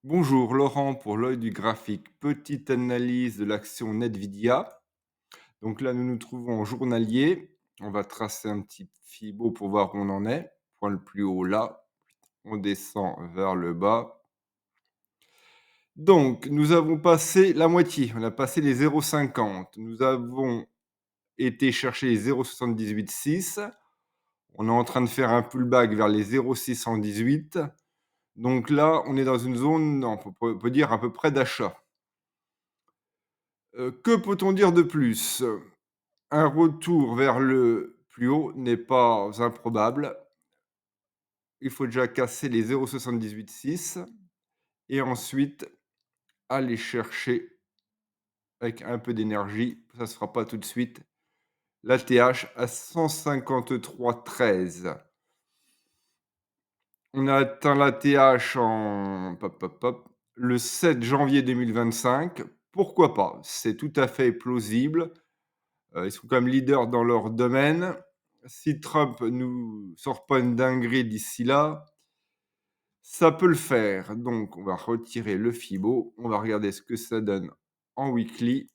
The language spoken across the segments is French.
Bonjour Laurent pour l'œil du graphique. Petite analyse de l'action Nvidia. Donc là, nous nous trouvons en journalier. On va tracer un petit fibo pour voir où on en est. Point le plus haut là. On descend vers le bas. Donc, nous avons passé la moitié. On a passé les 0,50. Nous avons été chercher les 0,786. On est en train de faire un pullback vers les 0,618. Donc là, on est dans une zone, on peut dire à peu près d'achat. Que peut-on dire de plus? Un retour vers le plus haut n'est pas improbable. Il faut déjà casser les 0,786 et ensuite aller chercher avec un peu d'énergie, ça ne se fera pas tout de suite, l'ATH à 153,13. On a atteint l'ATH en hop, hop, hop, le 7 janvier 2025. Pourquoi pas? C'est tout à fait plausible. Ils sont quand même leaders dans leur domaine. Si Trump nous sort pas une dinguerie d'ici là, ça peut le faire. Donc on va retirer le fibo, on va regarder ce que ça donne en weekly.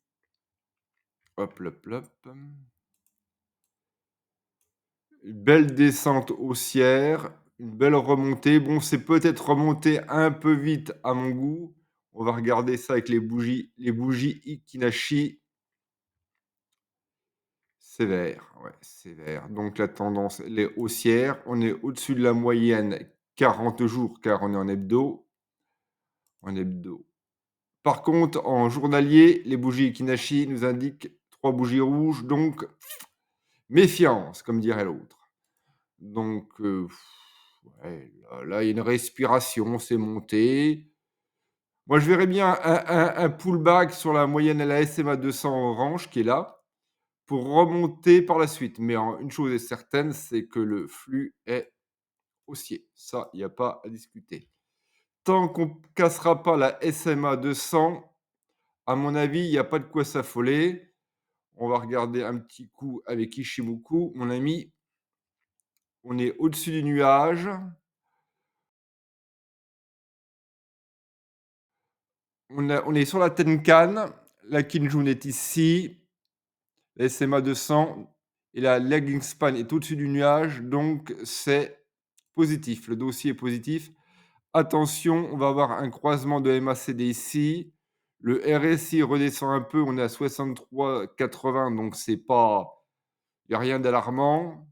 Hop, hop, hop. Une belle descente haussière, une belle remontée. Bon, c'est peut-être remonté un peu vite à mon goût. On va regarder ça avec les bougies Ikinashi. Sévère, ouais, sévère. Donc la tendance, elle est haussière. On est au-dessus de la moyenne 40 jours car on est en hebdo. En hebdo. Par contre, en journalier, les bougies Kinashi nous indiquent 3 bougies rouges, donc méfiance, comme dirait l'autre. Donc, ouais, là, il y a une respiration, c'est monté. Moi, je verrais bien un pullback sur la moyenne à la SMA 200 orange qui est là, pour remonter par la suite. Mais une chose est certaine, c'est que le flux est haussier. Ça, il n'y a pas à discuter. Tant qu'on ne cassera pas la SMA 200, à mon avis, il n'y a pas de quoi s'affoler. On va regarder un petit coup avec Ishimoku. Mon ami, on est au-dessus du nuage. On est sur la Tenkan. La Kinjun est ici. La SMA 200 et la lagging span est au-dessus du nuage. Donc, c'est positif. Le dossier est positif. Attention, on va avoir un croisement de MACD ici. Le RSI redescend un peu. On est à 63,80. Donc, c'est pas. Il n'y a rien d'alarmant.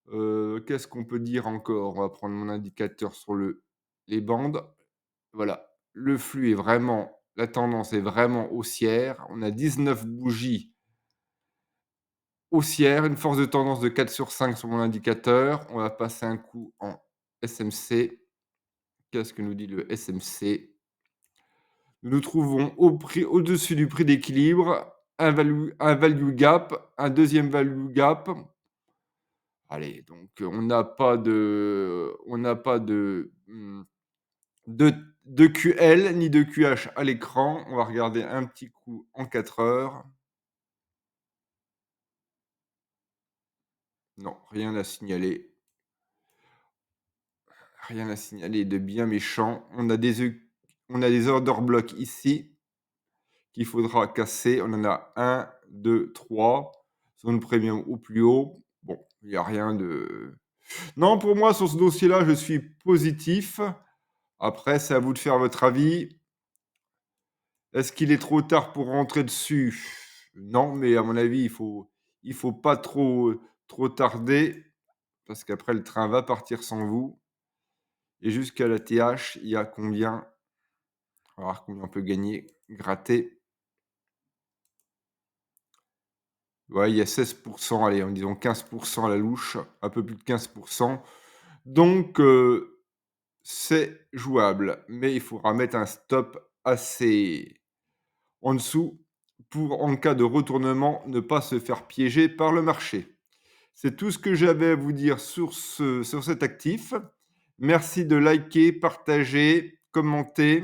Qu'est-ce qu'on peut dire encore? On va prendre mon indicateur sur les bandes. Voilà, le flux est vraiment la tendance est vraiment haussière. On a 19 bougies haussières, une force de tendance de 4 sur 5 sur mon indicateur. On va passer un coup en SMC. Qu'est-ce que nous dit le SMC? Nous nous trouvons au-dessus du prix d'équilibre, un value gap, un deuxième value gap. Allez, donc on n'a pas de QL ni de QH à l'écran. On va regarder un petit coup en 4 heures. Non, rien à signaler. Rien à signaler de bien méchant. On a des order blocks ici qu'il faudra casser. On en a un, 2, 3. Zone premium au plus haut. Bon, il n'y a rien de... Non, pour moi, sur ce dossier-là, je suis positif. Après, c'est à vous de faire votre avis. Est-ce qu'il est trop tard pour rentrer dessus? Non, mais à mon avis, il faut pas trop tarder parce qu'après le train va partir sans vous et jusqu'à la TH, il y a combien? On va voir combien on peut gagner, gratter. Ouais, il y a 16, allez, en disant 15 à la louche, un peu plus de 15. Donc c'est jouable, mais il faudra mettre un stop assez en dessous pour, en cas de retournement, ne pas se faire piéger par le marché. C'est tout ce que j'avais à vous dire sur cet actif. Merci de liker, partager, commenter.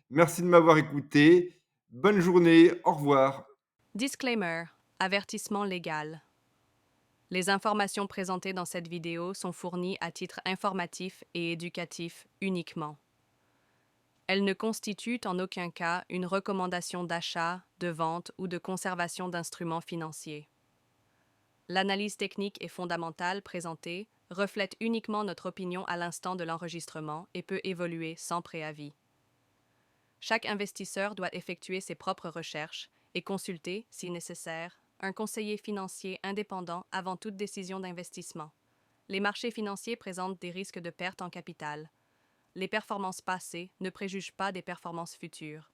Merci de m'avoir écouté. Bonne journée. Au revoir. Disclaimer. Avertissement légal. Les informations présentées dans cette vidéo sont fournies à titre informatif et éducatif uniquement. Elles ne constituent en aucun cas une recommandation d'achat, de vente ou de conservation d'instruments financiers. L'analyse technique et fondamentale présentée reflète uniquement notre opinion à l'instant de l'enregistrement et peut évoluer sans préavis. Chaque investisseur doit effectuer ses propres recherches et consulter, si nécessaire, un conseiller financier indépendant avant toute décision d'investissement. Les marchés financiers présentent des risques de perte en capital. Les performances passées ne préjugent pas des performances futures.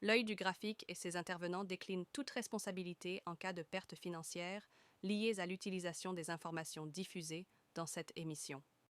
L'œil du graphique et ses intervenants déclinent toute responsabilité en cas de perte financière liées à l'utilisation des informations diffusées dans cette émission.